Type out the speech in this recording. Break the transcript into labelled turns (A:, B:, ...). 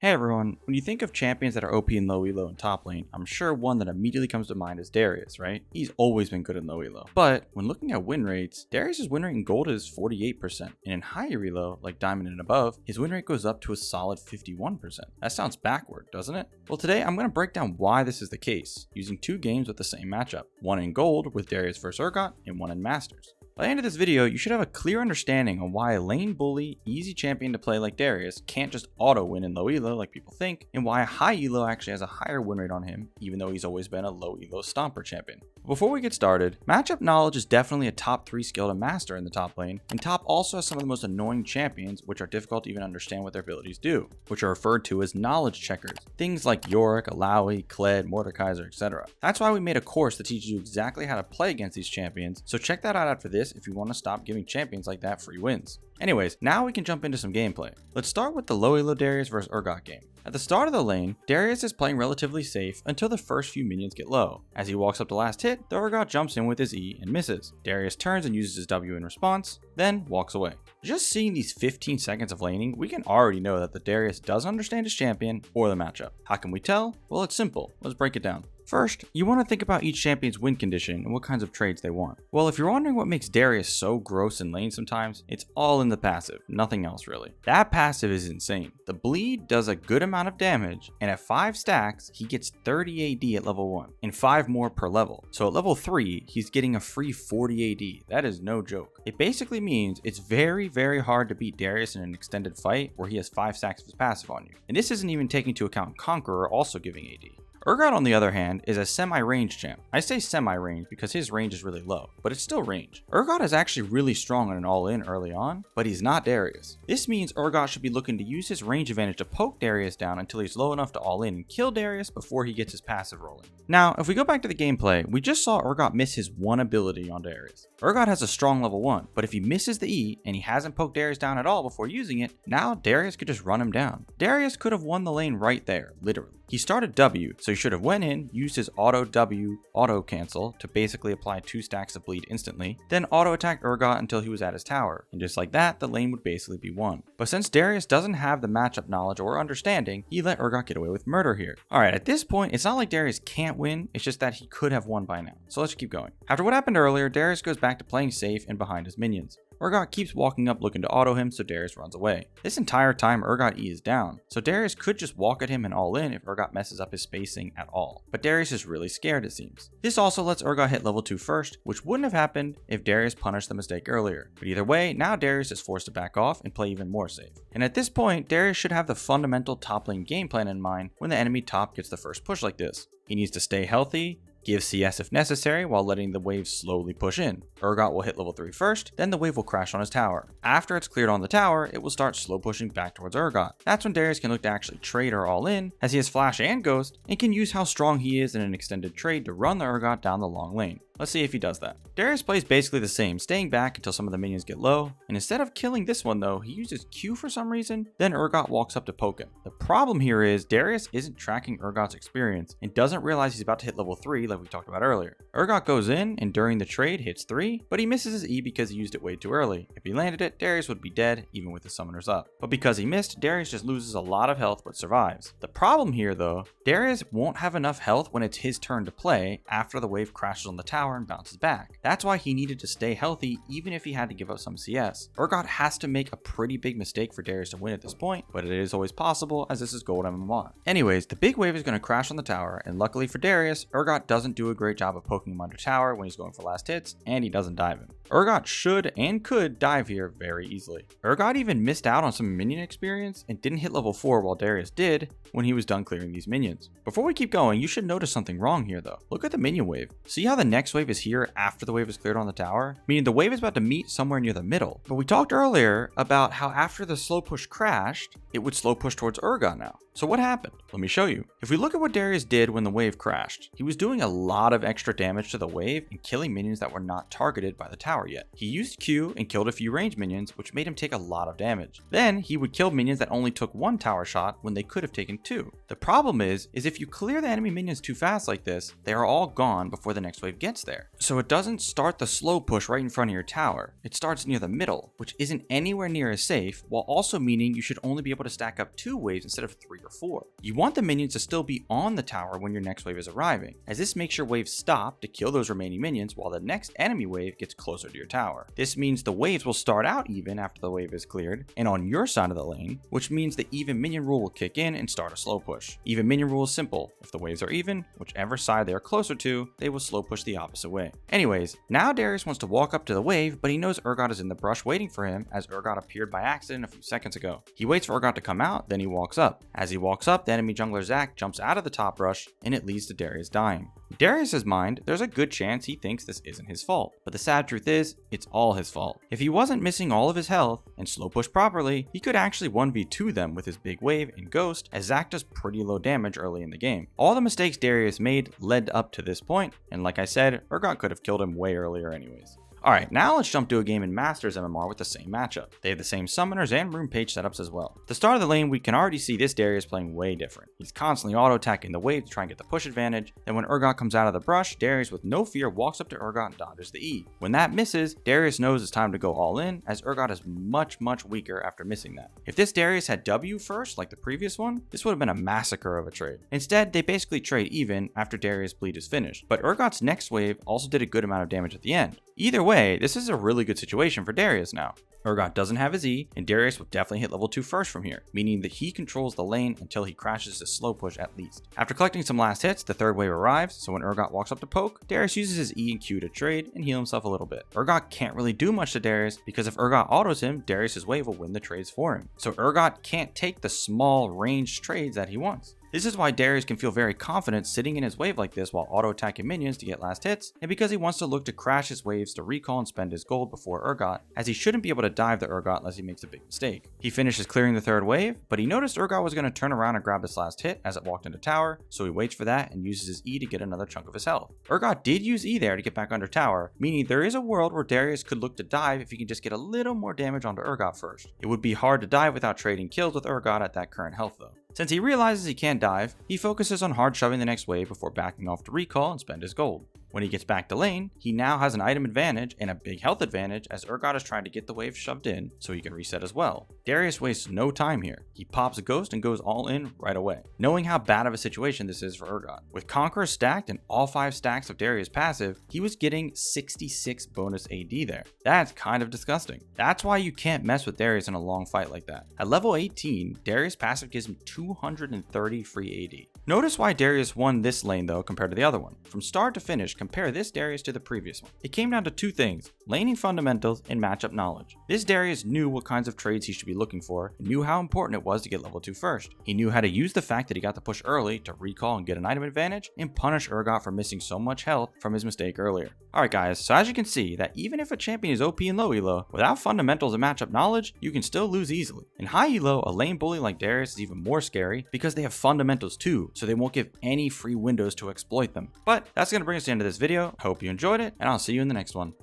A: Hey everyone, when you think of champions that are OP in low elo and top lane, I'm sure one that immediately comes to mind is Darius, right? He's always been good in low elo. But when looking at win rates, Darius' win rate in gold is 48%, and in higher elo, like diamond and above, his win rate goes up to a solid 51%. That sounds backward, doesn't it? Well, today I'm going to break down why this is the case, using two games with the same matchup, one in gold with Darius vs Urgot, and one in Masters. By the end of this video, you should have a clear understanding on why a lane bully, easy champion to play like Darius can't just auto win in low elo like people think, and why a high elo actually has a higher win rate on him, even though he's always been a low elo stomper champion. Before we get started, matchup knowledge is definitely a top 3 skill to master in the top lane, and top also has some of the most annoying champions which are difficult to even understand what their abilities do, which are referred to as knowledge checkers, things like Urgot, Alawi, Kled, Mordekaiser, etc. That's why we made a course that teaches you exactly how to play against these champions, so check that out after this if you want to stop giving champions like that free wins. Anyways, now we can jump into some gameplay. Let's start with the low elo Darius vs Urgot game. At the start of the lane, Darius is playing relatively safe until the first few minions get low. As he walks up the last hit, the Urgot jumps in with his E and misses. Darius turns and uses his W in response, then walks away. Just seeing these 15 seconds of laning, we can already know that the Darius doesn't understand his champion or the matchup. How can we tell? Well, it's simple. Let's break it down. First, you want to think about each champion's win condition and what kinds of trades they want. Well, if you're wondering what makes Darius so gross in lane sometimes, it's all in the passive, nothing else really. That passive is insane. The bleed does a good amount of damage, and at 5 stacks, he gets 30 AD at level 1, and 5 more per level. So at level 3, he's getting a free 40 AD. That is no joke. It basically means it's very hard to beat Darius in an extended fight where he has 5 stacks of his passive on you. And this isn't even taking into account Conqueror also giving AD. Urgot, on the other hand, is a semi-range champ. I say semi-range because his range is really low, but it's still range. Urgot is actually really strong on an all-in early on, but he's not Darius. This means Urgot should be looking to use his range advantage to poke Darius down until he's low enough to all-in and kill Darius before he gets his passive rolling. Now, if we go back to the gameplay, we just saw Urgot miss his one ability on Darius. Urgot has a strong level 1, but if he misses the E and he hasn't poked Darius down at all before using it, now Darius could just run him down. Darius could have won the lane right there, literally. He started W, so he should have went in, used his auto W, auto cancel to basically apply 2 stacks of bleed instantly, then auto attacked Urgot until he was at his tower, and just like that, the lane would basically be won. But since Darius doesn't have the matchup knowledge or understanding, he let Urgot get away with murder here. Alright, at this point, it's not like Darius can't win, it's just that he could have won by now. So let's keep going. After what happened earlier, Darius goes back to playing safe and behind his minions. Urgot keeps walking up looking to auto him, so Darius runs away. This entire time Urgot E is down, so Darius could just walk at him and all in if Urgot messes up his spacing at all. But Darius is really scared, it seems. This also lets Urgot hit level 2 first, which wouldn't have happened if Darius punished the mistake earlier. But either way, now Darius is forced to back off and play even more safe. And at this point, Darius should have the fundamental top lane game plan in mind when the enemy top gets the first push like this. He needs to stay healthy, give CS if necessary while letting the wave slowly push in. Urgot will hit level 3 first, then the wave will crash on his tower. After it's cleared on the tower, it will start slow pushing back towards Urgot. That's when Darius can look to actually trade or all in, as he has flash and ghost, and can use how strong he is in an extended trade to run the Urgot down the long lane. Let's see if he does that. Darius plays basically the same, staying back until some of the minions get low, and instead of killing this one though, he uses Q for some reason, then Urgot walks up to poke him. The problem here is Darius isn't tracking Urgot's experience and doesn't realize he's about to hit level 3 like we talked about earlier. Urgot goes in and during the trade hits 3, but he misses his E because he used it way too early. If he landed it, Darius would be dead even with the summoners up. But because he missed, Darius just loses a lot of health but survives. The problem here though, Darius won't have enough health when it's his turn to play after the wave crashes on the tower and bounces back. That's why he needed to stay healthy even if he had to give up some CS. Urgot has to make a pretty big mistake for Darius to win at this point, but it is always possible as this is gold MMR. Anyways, the big wave is going to crash on the tower, and luckily for Darius, Urgot doesn't do a great job of poking him under tower when he's going for last hits, and he doesn't dive him. Urgot should and could dive here very easily. Urgot even missed out on some minion experience and didn't hit level 4 while Darius did when he was done clearing these minions. Before we keep going, you should notice something wrong here though. Look at the minion wave. See how the next wave is here after the wave is cleared on the tower? Meaning the wave is about to meet somewhere near the middle. But we talked earlier about how after the slow push crashed, it would slow push towards Urgot now. So what happened? Let me show you. If we look at what Darius did when the wave crashed, he was doing a lot of extra damage to the wave and killing minions that were not targeted by the tower yet. He used Q and killed a few range minions, which made him take a lot of damage. Then he would kill minions that only took 1 tower shot when they could have taken 2. The problem is if you clear the enemy minions too fast like this, they are all gone before the next wave gets there. So it doesn't start the slow push right in front of your tower. It starts near the middle, which isn't anywhere near as safe, while also meaning you should only be able to stack up 2 waves instead of 3 or 4. You want the minions to still be on the tower when your next wave is arriving, as this makes your wave stop to kill those remaining minions while the next enemy wave gets closer to your tower. This means the waves will start out even after the wave is cleared, and on your side of the lane, which means the even minion rule will kick in and start a slow push. Even minion rule is simple. If the waves are even, whichever side they are closer to, they will slow push the opposite way. Anyways, now Darius wants to walk up to the wave, but he knows Urgot is in the brush waiting for him, as Urgot appeared by accident a few seconds ago. He waits for Urgot to come out, then he walks up. As he walks up, the enemy jungler Zac jumps out of the top brush, and it leads to Darius dying. In Darius's mind, there's a good chance he thinks this isn't his fault, but the sad truth is, it's all his fault. If he wasn't missing all of his health and slow push properly, he could actually 1v2 them with his big wave and ghost, as Zac does pretty low damage early in the game. All the mistakes Darius made led up to this point, and like I said, Urgot could have killed him way earlier anyways. Alright, now let's jump to a game in Masters MMR with the same matchup. They have the same summoners and rune page setups as well. At the start of the lane, we can already see this Darius playing way different. He's constantly auto-attacking the wave to try and get the push advantage. Then when Urgot comes out of the brush, Darius with no fear walks up to Urgot and dodges the E. When that misses, Darius knows it's time to go all in, as Urgot is much weaker after missing that. If this Darius had W first, like the previous one, this would have been a massacre of a trade. Instead, they basically trade even after Darius' bleed is finished, but Urgot's next wave also did a good amount of damage at the end. Either way, this is a really good situation for Darius now. Urgot doesn't have his E, and Darius will definitely hit level 2 first from here, meaning that he controls the lane until he crashes his slow push at least. After collecting some last hits, the third wave arrives, so when Urgot walks up to poke, Darius uses his E and Q to trade and heal himself a little bit. Urgot can't really do much to Darius, because if Urgot autos him, Darius' wave will win the trades for him. So Urgot can't take the small ranged trades that he wants. This is why Darius can feel very confident sitting in his wave like this while auto-attacking minions to get last hits, and because he wants to look to crash his waves to recall and spend his gold before Urgot, as he shouldn't be able to dive the Urgot unless he makes a big mistake. He finishes clearing the third wave, but he noticed Urgot was going to turn around and grab this last hit as it walked into tower, so he waits for that and uses his E to get another chunk of his health. Urgot did use E there to get back under tower, meaning there is a world where Darius could look to dive if he can just get a little more damage onto Urgot first. It would be hard to dive without trading kills with Urgot at that current health though. Since he realizes he can't dive, he focuses on hard shoving the next wave before backing off to recall and spend his gold. When he gets back to lane, he now has an item advantage and a big health advantage as Urgot is trying to get the wave shoved in so he can reset as well. Darius wastes no time here. He pops a ghost and goes all in right away, knowing how bad of a situation this is for Urgot. With Conqueror stacked and all 5 stacks of Darius passive, he was getting 66 bonus AD there. That's kind of disgusting. That's why you can't mess with Darius in a long fight like that. At level 18, Darius passive gives him 230 free AD. Notice why Darius won this lane though compared to the other one. From start to finish, compare this Darius to the previous one. It came down to 2 things: laning fundamentals and matchup knowledge. This Darius knew what kinds of trades he should be looking for and knew how important it was to get level 2 first. He knew how to use the fact that he got the push early to recall and get an item advantage and punish Urgot for missing so much health from his mistake earlier. Alright guys, so as you can see that even if a champion is OP and low elo, without fundamentals and matchup knowledge, you can still lose easily. In high elo, a lane bully like Darius is even more scary because they have fundamentals too, so they won't give any free windows to exploit them. But that's going to bring us to the end of this video. I hope you enjoyed it, and I'll see you in the next one.